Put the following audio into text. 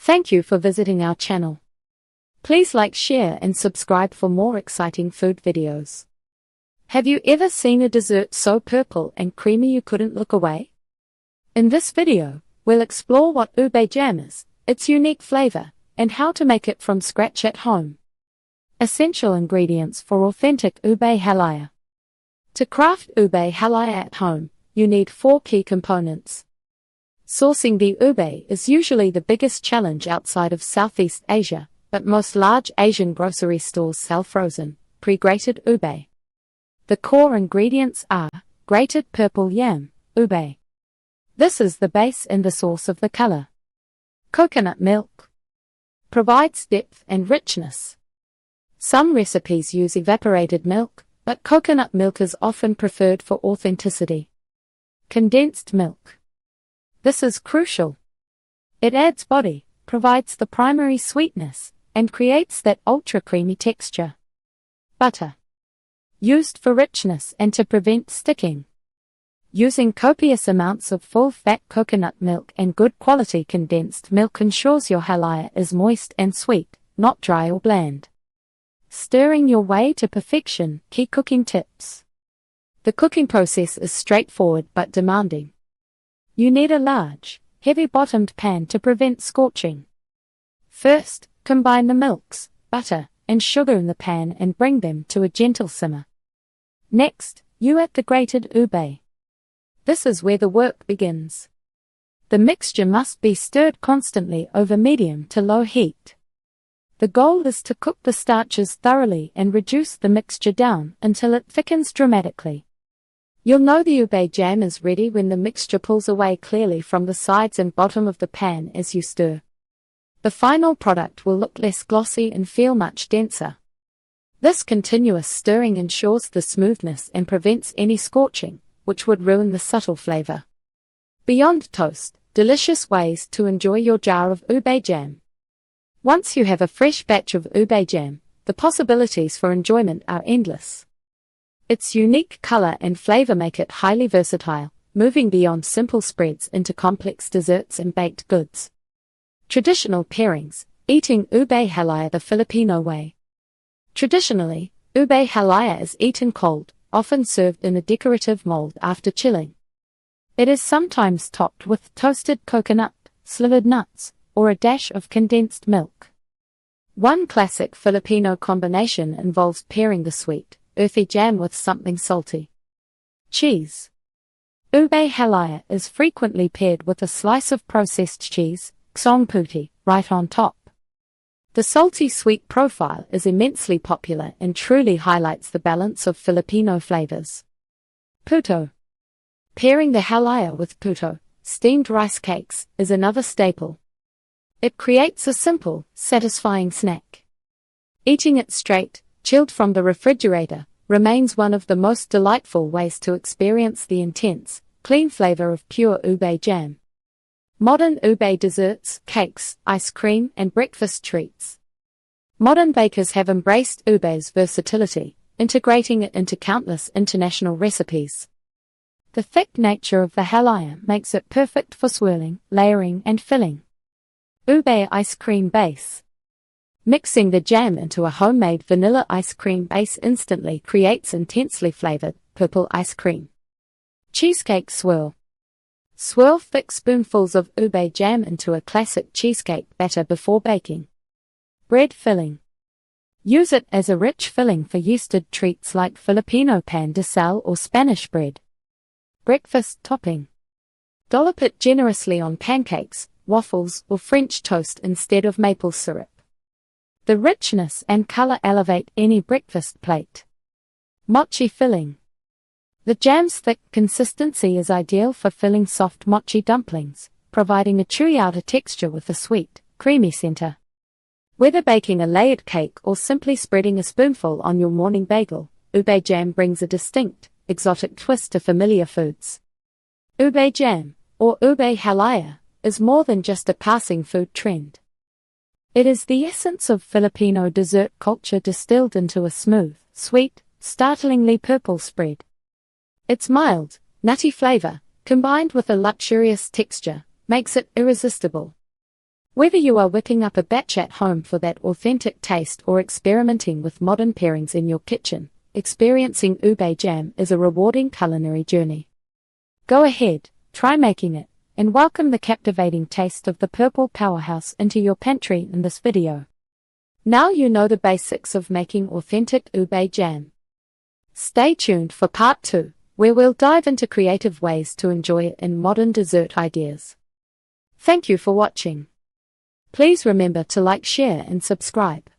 Thank you for visiting our channel. Please like, share and subscribe for more exciting food videos. Have you ever seen a dessert so purple and creamy you couldn't look away? In this video, we'll explore what ube jam is, its unique flavor, and how to make it from scratch at home. Essential ingredients for authentic ube halaya. To craft ube halaya at home, you need 4 key components. Sourcing the ube is usually the biggest challenge outside of Southeast Asia, but most large Asian grocery stores sell frozen, pre-grated ube. The core ingredients are grated purple yam, ube. This is the base and the source of the color. Coconut milk provides depth and richness. Some recipes use evaporated milk, but coconut milk is often preferred for authenticity. Condensed milk. This is crucial. It adds body, provides the primary sweetness, and creates that ultra-creamy texture. Butter. Used for richness and to prevent sticking. Using copious amounts of full-fat coconut milk and good quality condensed milk ensures your halaya is moist and sweet, not dry or bland. Stirring your way to perfection. Key cooking tips. The cooking process is straightforward but demanding. You need a large, heavy-bottomed pan to prevent scorching. First, combine the milks, butter, and sugar in the pan and bring them to a gentle simmer. Next, you add the grated ube. This is where the work begins. The mixture must be stirred constantly over medium to low heat. The goal is to cook the starches thoroughly and reduce the mixture down until it thickens dramatically. You'll know the ube jam is ready when the mixture pulls away clearly from the sides and bottom of the pan as you stir. The final product will look less glossy and feel much denser. This continuous stirring ensures the smoothness and prevents any scorching, which would ruin the subtle flavor. Beyond toast, delicious ways to enjoy your jar of ube jam. Once you have a fresh batch of ube jam, the possibilities for enjoyment are endless. Its unique color and flavor make it highly versatile, moving beyond simple spreads into complex desserts and baked goods. Traditional pairings. Eating ube halaya the Filipino way. Traditionally, ube halaya is eaten cold, often served in a decorative mold after chilling. It is sometimes topped with toasted coconut, slivered nuts, or a dash of condensed milk. One classic Filipino combination involves pairing the sweet, earthy jam with something salty. Cheese. Ube halaya is frequently paired with a slice of processed cheese, ksong puti, right on top. The salty-sweet profile is immensely popular and truly highlights the balance of Filipino flavors. Puto. Pairing the halaya with puto, steamed rice cakes, is another staple. It creates a simple, satisfying snack. Eating it straight, chilled from the refrigerator, remains one of the most delightful ways to experience the intense, clean flavor of pure ube jam. Modern ube desserts, cakes, ice cream, and breakfast treats. Modern bakers have embraced ube's versatility, integrating it into countless international recipes. The thick nature of the halaya makes it perfect for swirling, layering, and filling. Ube ice cream base. Mixing the jam into a homemade vanilla ice cream base instantly creates intensely flavored, purple ice cream. Cheesecake swirl. Swirl thick spoonfuls of ube jam into a classic cheesecake batter before baking. Bread filling. Use it as a rich filling for yeasted treats like Filipino pan de sal or Spanish bread. Breakfast topping. Dollop it generously on pancakes, waffles, or French toast instead of maple syrup. The richness and color elevate any breakfast plate. Mochi filling. The jam's thick consistency is ideal for filling soft mochi dumplings, providing a chewy outer texture with a sweet, creamy center. Whether baking a layered cake or simply spreading a spoonful on your morning bagel, ube jam brings a distinct, exotic twist to familiar foods. Ube jam, or ube halaya, is more than just a passing food trend. It is the essence of Filipino dessert culture distilled into a smooth, sweet, startlingly purple spread. Its mild, nutty flavor, combined with a luxurious texture, makes it irresistible. Whether you are whipping up a batch at home for that authentic taste or experimenting with modern pairings in your kitchen, experiencing Ube Jam is a rewarding culinary journey. Go ahead, try making it, and welcome the captivating taste of the purple powerhouse into your pantry in this video. Now you know the basics of making authentic Ube Jam. Stay tuned for part 2, where we'll dive into creative ways to enjoy it in modern dessert ideas. Thank you for watching. Please remember to like, share, and subscribe.